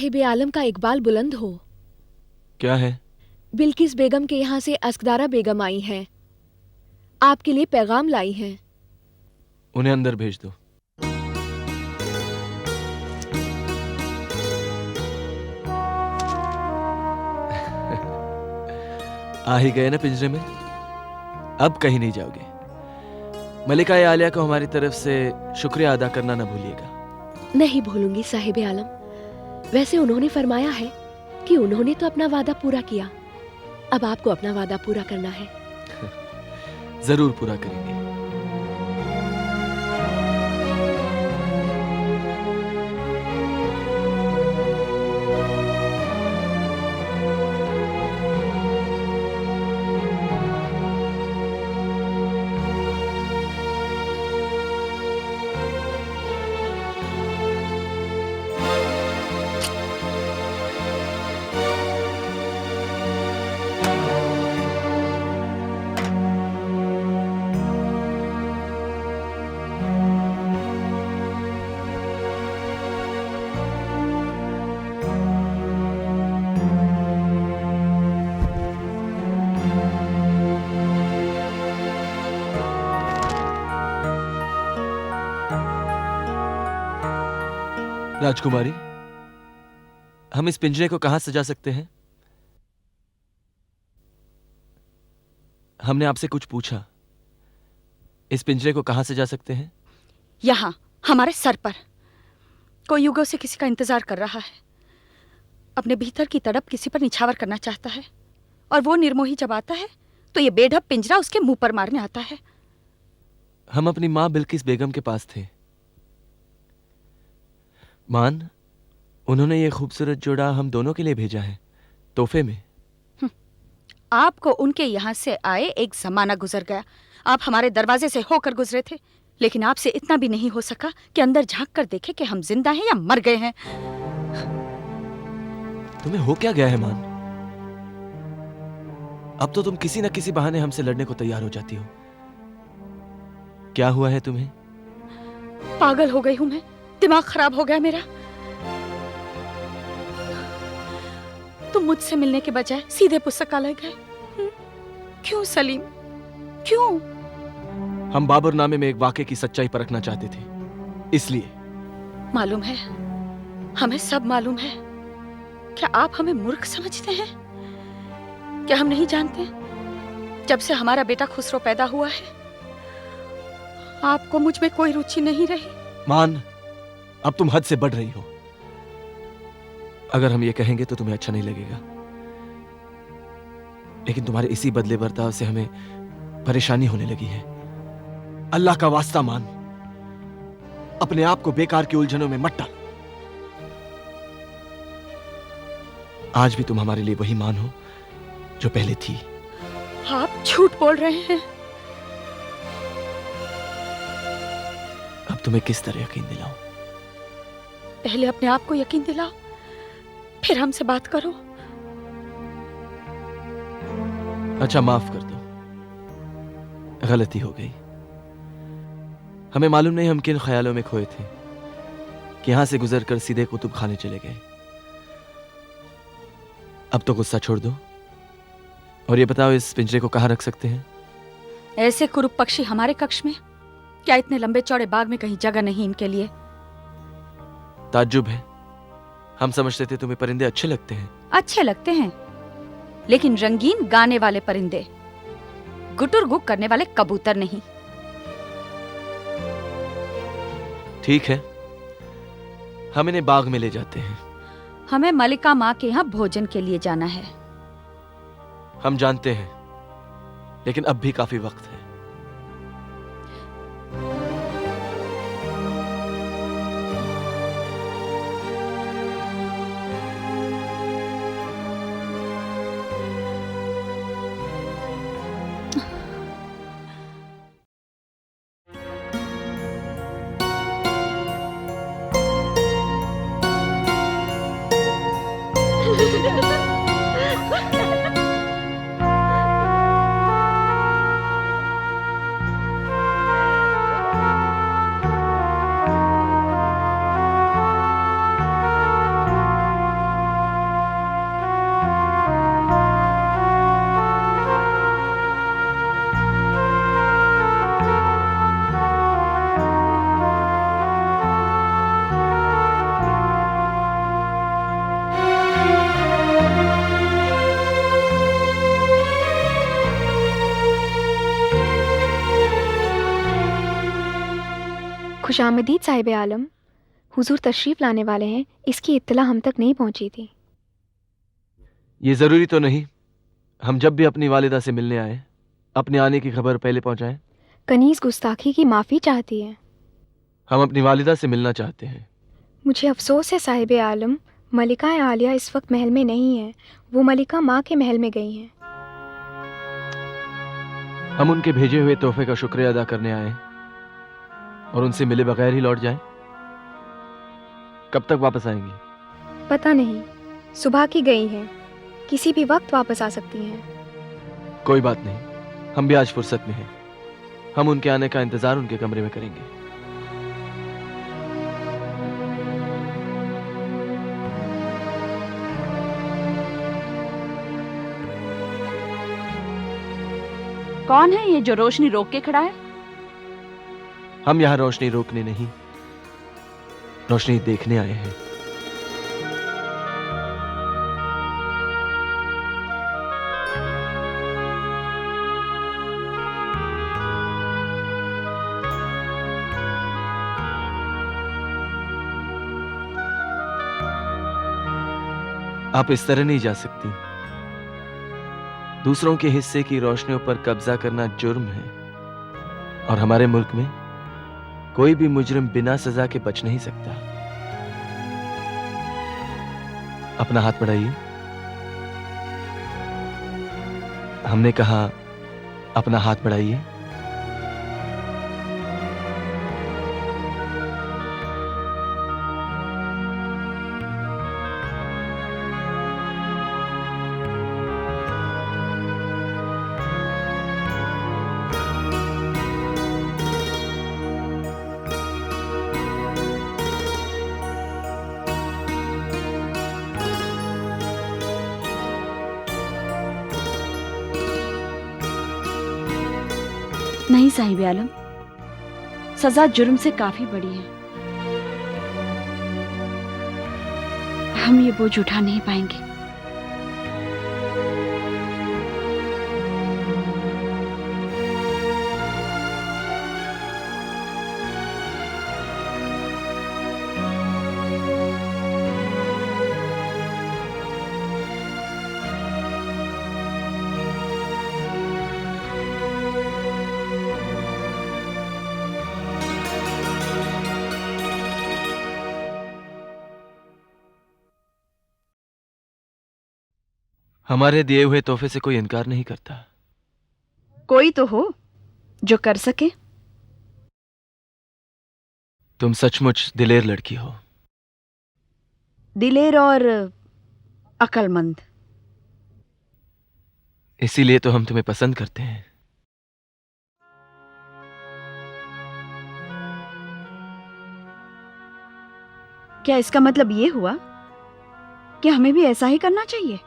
साहिब आलम का इकबाल बुलंद हो। क्या है? बिल्किस बेगम के यहाँ से अस्कदारा बेगम आई हैं, आपके लिए पैगाम लाई हैं। उन्हें अंदर भेज दो। आ ही गए ना पिंजरे में, अब कहीं नहीं जाओगे। मलिका आलिया को हमारी तरफ से शुक्रिया अदा करना न भूलिएगा। नहीं भूलूंगी साहिब आलम। वैसे उन्होंने फरमाया है कि उन्होंने तो अपना वादा पूरा किया, अब आपको अपना वादा पूरा करना है। जरूर पूरा करेंगे। राजकुमारी, हम इस पिंजरे को कहां सजा सकते हैं? हमने आपसे कुछ पूछा, इस पिंजरे को कहां सजा सकते हैं? यहाँ, हमारे सर पर। कोई युगों से किसी का इंतजार कर रहा है, अपने भीतर की तड़प किसी पर निछावर करना चाहता है, और वो निर्मोही जब आता है तो ये बेढप पिंजरा उसके मुंह पर मारने आता है। हम अपनी मां बिल्किस बेगम के पास थे। मान, उन्होंने ये खूबसूरत जोड़ा हम दोनों के लिए भेजा है, तोहफे में। आपको उनके यहाँ से आए एक जमाना गुजर गया। आप हमारे दरवाजे से होकर गुजरे थे, लेकिन आपसे इतना भी नहीं हो सका कि अंदर झांक कर देखे कि हम जिंदा हैं या मर गए हैं। तुम्हें हो क्या गया है मान? अब तो तुम किसी न किसी बहाने हमसे लड़ने को तैयार हो जाती हो। क्या हुआ है तुम्हें? पागल हो गई हूं मैं, दिमाग खराब हो गया मेरा। तुम मुझसे मिलने के बजाय सीधे पुस्तकालय गए। क्यों सलीम, क्यों? हम बाबरनामे में एक वाक़े की सच्चाई परखना चाहते थे, इसलिए। मालूम है, हमें सब मालूम है। क्या आप हमें मूर्ख समझते हैं? क्या हम नहीं जानते, जब से हमारा बेटा खुसरो पैदा हुआ है, आपको मुझ में कोई रुचि नहीं रही। मान, अब तुम हद से बढ़ रही हो। अगर हम ये कहेंगे तो तुम्हें अच्छा नहीं लगेगा, लेकिन तुम्हारे इसी बदले बर्ताव से हमें परेशानी होने लगी है। अल्लाह का वास्ता मान, अपने आप को बेकार की उलझनों में मत डाल। आज भी तुम हमारे लिए वही मान हो जो पहले थी। आप झूठ बोल रहे हैं। अब तुम्हें किस तरह यकीन दिलाऊं? पहले अपने आप को यकीन दिलाओ, फिर हमसे बात करो। अच्छा, माफ कर दो, गलती हो गई। हमें मालूम नहीं हम किन ख्यालों में खोए थे कि यहां से गुजरकर सीधे कुतुब खाने चले गए। अब तो गुस्सा छोड़ दो और ये बताओ, इस पिंजरे को कहां रख सकते हैं? ऐसे कुरूप पक्षी हमारे कक्ष में? क्या इतने लंबे चौड़े बाग में कहीं जगह नहीं इनके लिए? ताज्जुब है, हम समझते थे तुम्हें परिंदे अच्छे लगते हैं। अच्छे लगते हैं, लेकिन रंगीन गाने वाले परिंदे, गुटुर गुक करने वाले कबूतर नहीं। ठीक है, हम इन्हें बाग में ले जाते हैं। हमें मलिका माँ के यहाँ भोजन के लिए जाना है। हम जानते हैं, लेकिन अब भी काफी वक्त है। खुशामदीद साहिब आलम, हुजूर तशरीफ़ लाने वाले हैं, इसकी इत्तला हम तक नहीं पहुंची थी। ये जरूरी तो नहीं हम जब भी अपनी वालिदा से मिलने आए अपने आने की खबर पहले पहुंचाएं। कनीज़ गुस्ताखी की माफ़ी चाहती है। हम अपनी वालिदा से मिलना चाहते हैं। मुझे अफसोस है साहिब आलम, मलिका आलिया इस वक्त महल में नहीं है। वो मलिका माँ के महल में गई हैं। हम उनके भेजे हुए तोहफे का शुक्रिया अदा करने आए और उनसे मिले बगैर ही लौट जाएं। कब तक वापस आएंगी? पता नहीं, सुबह की गई हैं, किसी भी वक्त वापस आ सकती हैं। कोई बात नहीं, हम भी आज फुर्सत में हैं। हम उनके आने का इंतजार उनके कमरे में करेंगे। कौन है ये जो रोशनी रोक के खड़ा है? हम यहाँ रोशनी रोकने नहीं, रोशनी देखने आए हैं। आप इस तरह नहीं जा सकती। दूसरों के हिस्से की रोशनियों पर कब्जा करना जुर्म है और हमारे मुल्क में कोई भी मुजरिम बिना सजा के बच नहीं सकता। अपना हाथ बढ़ाइए। हमने कहा अपना हाथ बढ़ाइए। नहीं साहिब आलम, सजा जुर्म से काफी बड़ी है। हम ये बोझ उठा नहीं पाएंगे। हमारे दिए हुए तोहफे से कोई इनकार नहीं करता। कोई तो हो जो कर सके। तुम सचमुच दिलेर लड़की हो। दिलेर और अक्लमंद। इसीलिए तो हम तुम्हें पसंद करते हैं। क्या इसका मतलब ये हुआ कि हमें भी ऐसा ही करना चाहिए?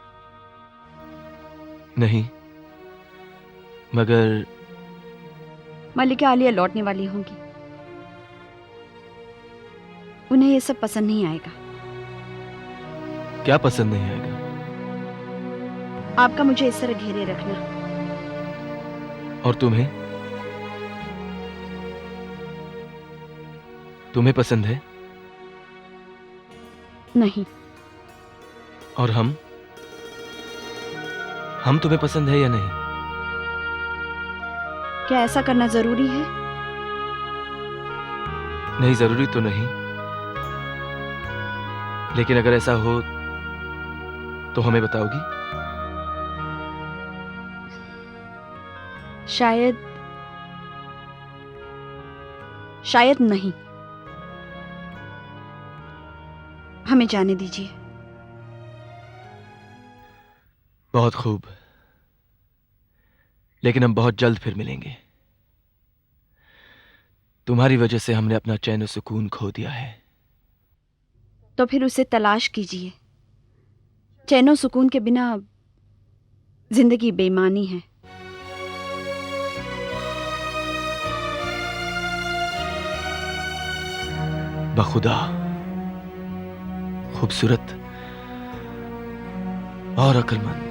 नहीं, मगर मलिका आलिया लौटने वाली होंगी। उन्हें ये सब पसंद नहीं आएगा। क्या पसंद नहीं आएगा? आपका मुझे इस तरह घेरे रखना। और तुम्हें? तुम्हें पसंद है? नहीं। और हम तुम्हें पसंद है या नहीं? क्या ऐसा करना जरूरी है? नहीं, जरूरी तो नहीं, लेकिन अगर ऐसा हो तो हमें बताओगी? शायद नहीं। हमें जाने दीजिए। बहुत खूब, लेकिन हम बहुत जल्द फिर मिलेंगे। तुम्हारी वजह से हमने अपना चैन और सुकून खो दिया है। तो फिर उसे तलाश कीजिए। चैनो सुकून के बिना जिंदगी बेईमानी है। बखुदा खूबसूरत और अक्लमंद।